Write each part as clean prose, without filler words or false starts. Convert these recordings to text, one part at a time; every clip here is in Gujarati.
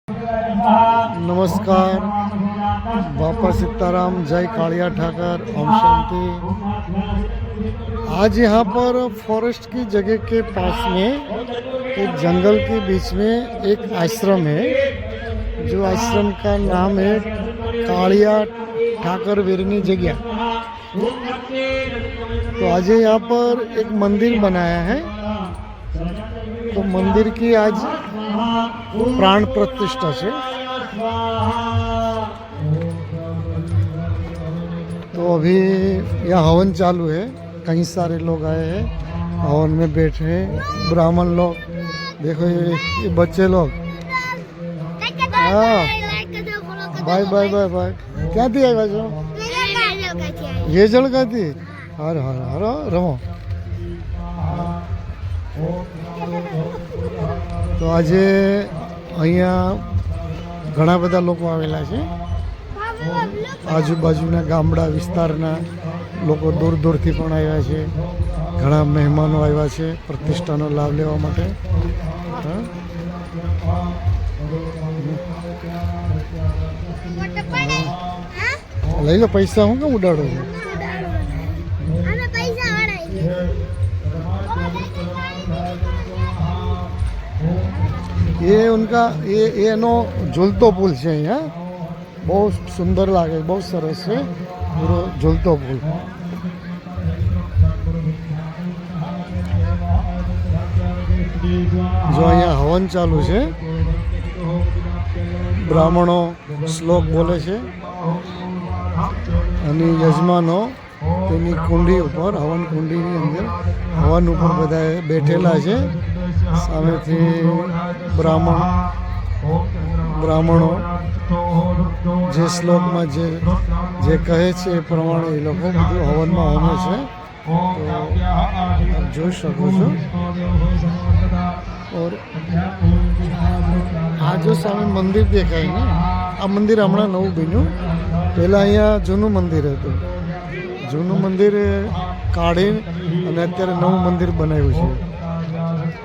नमस्कार, बापा सीताराम, जय कालिया ठाकर, ओम शांति। आज यहाँ पर फॉरेस्ट की जगह के पास में एक जंगल के बीच में एक आश्रम है, जो आश्रम का नाम है कालिया ठाकर वीरनी जगह। तो आज यहाँ पर एक मंदिर बनाया है, तो मंदिर की आज प्राण प्रतिष्ठा है। तो अभी यहाँ हवन चालू है, कई सारे लोग आए हैं, हवन में बैठे हैं, ब्राह्मण लोग। देखो ये बच्चे लोग। हाँ, बाय बाय बाय बाय। क्या थी आई बाजू? ये जल का थी। हर हर हर रमो। તો આજે અહીંયા ઘણા બધા લોકો આવેલા છે, આજુબાજુના ગામડા વિસ્તારના લોકો દૂર દૂરથી પણ આવ્યા છે, ઘણા મહેમાનો આવ્યા છે પ્રતિષ્ઠાનો લાભ લેવા માટે। લઈ લો પૈસા, હું કેમ ઉડાડો છો? ये उनका ये नो झूलतो पुल है, यहाँ बहुत सुंदर लगे, बहुत सरस है पूरा झूलतो पुल। जो यहाँ हवन चालू है, ब्राह्मणों श्लोक बोले छे અને યજમાનો તેની કુંડી ઉપર, હવન કુંડીની અંદર હવન ઉપર બધા બેઠેલા છે। સામેથી બ્રાહ્મણો જે શ્લોકમાં જે કહે છે એ પ્રમાણે એ લોકો બધું હવનમાં હોમે છે। તો આપ જોઈ શકો છો। और આ જો સામે મંદિર દેખાય ને, આ મંદિર હમણાં નવું બન્યું, પહેલાં અહીંયા જૂનું મંદિર હતું। જૂનું મંદિર કાઢી અને અત્યારે નવું મંદિર બનાવ્યું છે।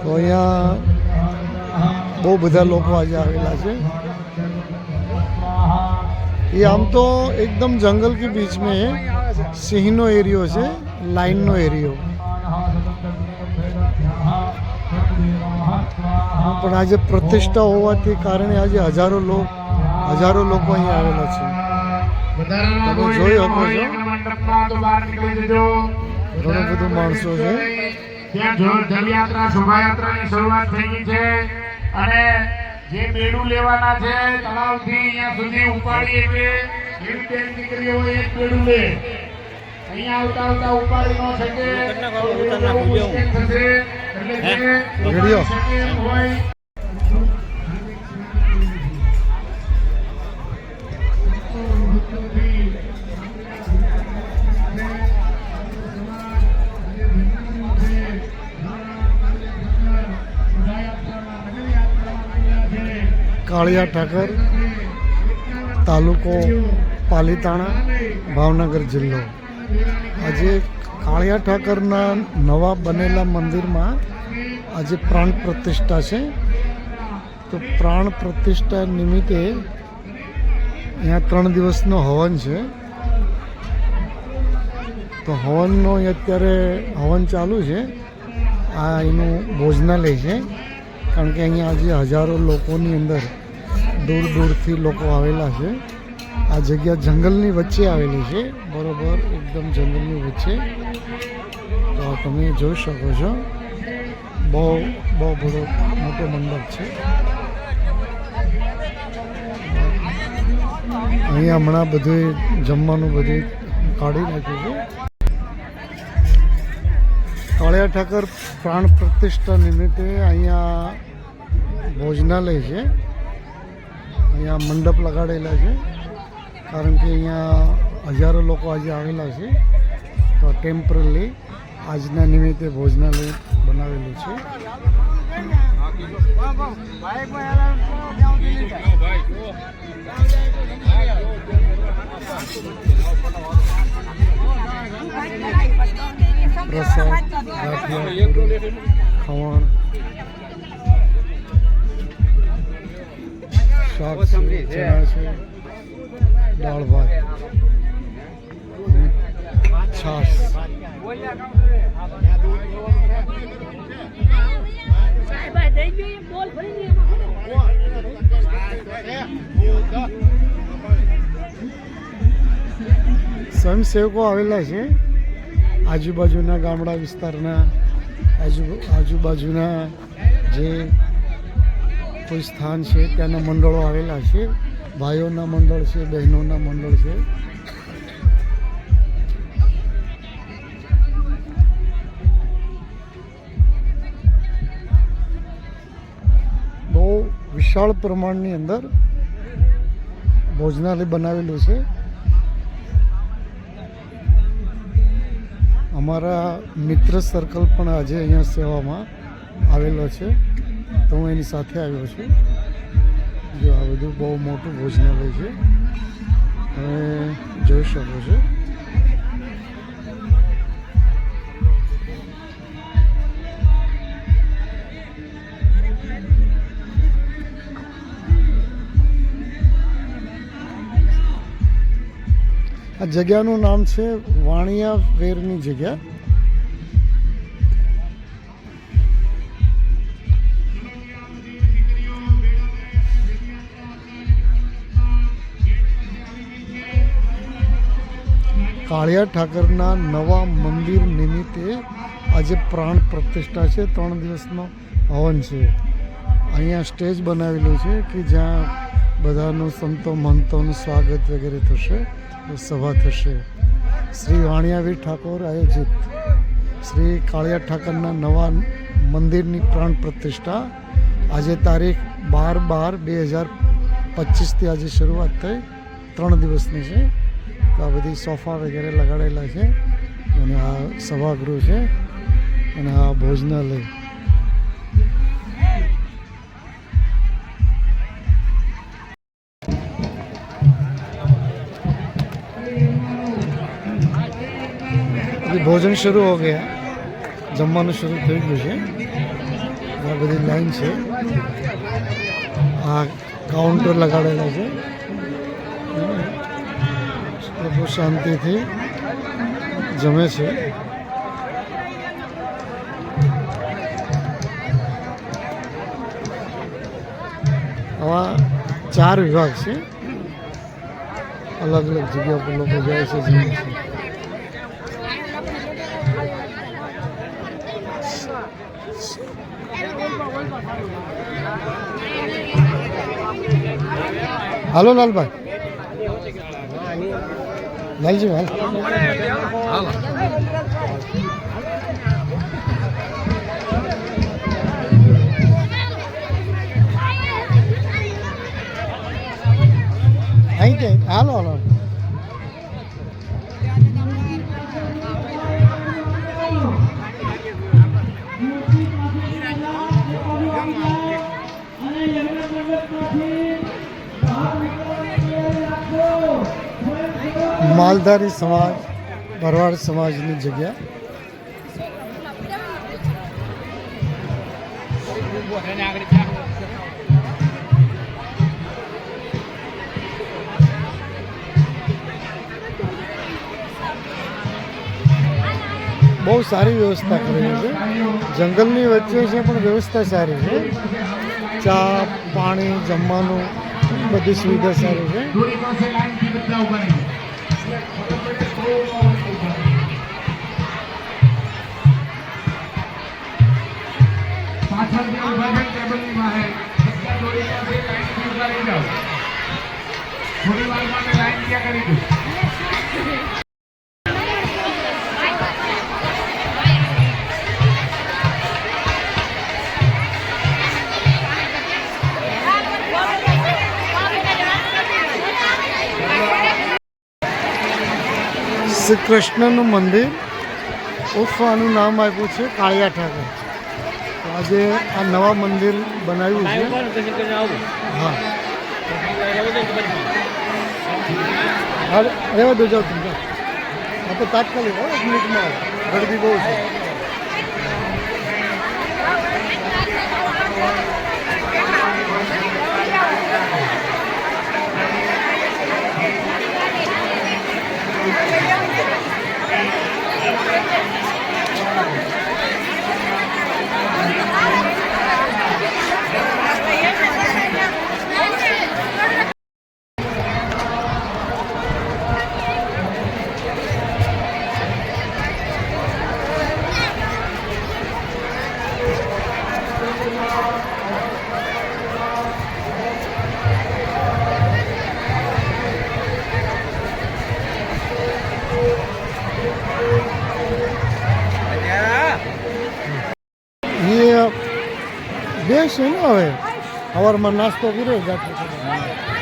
તો અહીંયા બહુ બધા લોકો આજે આવેલા છે। ये आम तो एकदम जंगल के बीच में है, सिंहनो एरियो है, लाइन नो एरियो। પણ આજે પ્રતિષ્ઠા હોવાથી કારણે આજે હજારો લોકો અહીં આવેલા છે। તમે જોઈ શકો છો, ઘણું બધું માણસો છે। જલયાત્રા શોભાયાત્રાની શરૂઆત થઈ ગઈ છે અને જે બેડું લેવાના છે તળાવથી અહીંયા સુધી ઉપાડી એટલે એવી બેન દીકરીઓ એક બેડું લે, અહીંયા આવતા આવતા ઉપાડી ન શકે એટલે જે હોય। કાળિયા ઠાકર, તાલુકો પાલીતાણા, ભાવનગર જિલ્લો। આજે કાળિયા ઠાકરના નવા બનેલા મંદિરમાં આજે પ્રાણ પ્રતિષ્ઠા છે। તો પ્રાણ પ્રતિષ્ઠા નિમિત્તે અહીંયા 3 દિવસનો હવન છે। તો હવનનો અત્યારે હવન ચાલુ છે। આ એનું ભોજનાલય છે, કારણ કે અહીંયા આજે હજારો લોકોની અંદર દૂર દૂરથી લોકો આવેલા છે। આ જગ્યા જંગલની વચ્ચે આવેલી છે, બરોબર એકદમ જંગલની વચ્ચે। તો તમે જોઈ શકો છો, બહુ બધો મોટો મંડપ છે। અહીંયા હમણાં બધું જમવાનું બધું કાઢી નાખ્યું છે। કાળિયા ઠાકર પ્રાણ પ્રતિષ્ઠા નિમિત્તે અહીંયા ભોજનાલય છે, અહીંયા મંડપ લગાડેલા છે, કારણ કે અહીંયા હજારો લોકો આજે આવેલા છે। તો ટેમ્પરરી આજના નિમિત્તે ભોજનાલય બનાવેલું છે। પ્રસાદ, ગાંઠિયા, ખવણ શાક છે, ચણા છે, દાળ ભાત, છાશ. સ્વયંસેવકો આવેલા છે આજુબાજુના ગામડા વિસ્તારના, આજુબાજુના જે કોઈ સ્થાન છે ત્યાંના મંડળો આવેલા છે. ભાઈઓના મંડળ છે, બહેનોના મંડળ છે. બહુ વિશાળ પ્રમાણની અંદર ભોજનાલય બનાવેલું છે. અમારા મિત્ર સર્કલ પણ આજે અહીંયા સેવામાં આવેલો છે, તો હું એની સાથે આવ્યો છું. જો આ બધું બહુ મોટું ભોજનાલય છે, તમે જોઈ શકો છો. આ જગ્યાનું નામ છે વાણિયા વેરની જગ્યા. કાળિયા ઠાકરના નવા મંદિર નિમિત્તે આજે પ્રાણ પ્રતિષ્ઠા છે. 3 દિવસનો હવન છે. અહીંયા સ્ટેજ બનાવેલું છે કે જ્યાં બધાનું સંતો મહંતોનું સ્વાગત વગેરે થશે, સભા થશે. શ્રી વાણિયાવીર ઠાકોર આયોજિત શ્રી કાળિયા ઠાકરના નવા મંદિરની પ્રાણ પ્રતિષ્ઠા આજે તારીખ 12/12/2025થી આજે શરૂઆત થઈ. 3 દિવસની છે. આ બધી સોફા વગેરે લગાડેલા છે અને આ સભાગૃહ છે અને આ ભોજનાલય. ભોજન શરૂ હો ગયા, જમવાનું શરૂ થઈ ગયું છે. આ બધી લાઈન છે. આ કાઉન્ટર લગાડેલા છે. લોકો શાંતિથી જમે છે. આવા 4 વિભાગ છે. અલગ અલગ જગ્યા પર લોકો જાય છે, જમે છે. હાલો લાલભાઈ, લાલજી હાલ. અહીં કે હાલો હાલો. માલધારી સમાજ, ભરવાડ સમાજની જગ્યા. બહુ સારી વ્યવસ્થા કરેલી છે. જંગલની વચ્ચે છે પણ વ્યવસ્થા સારી છે. ચા, પાણી, જમવાનું બધી સુવિધા સારી છે. થોડી વાર માટે લાઈન ક્યાં કરી દઉં. શ્રી કૃષ્ણનું મંદિર ઉર્ફ આનું નામ આપ્યું છે કાળિયા ઠાકર. તો આજે આ નવા મંદિર બનાવ્યું છે. હા, રહેવા દો, જાઓ તમે. આ તો તાત્કાલિક 1 મિનિટમાં ગરદી બહુ છે. એ બેસ છે ને હવે સવારમાં નાસ્તો કર્યો જાતે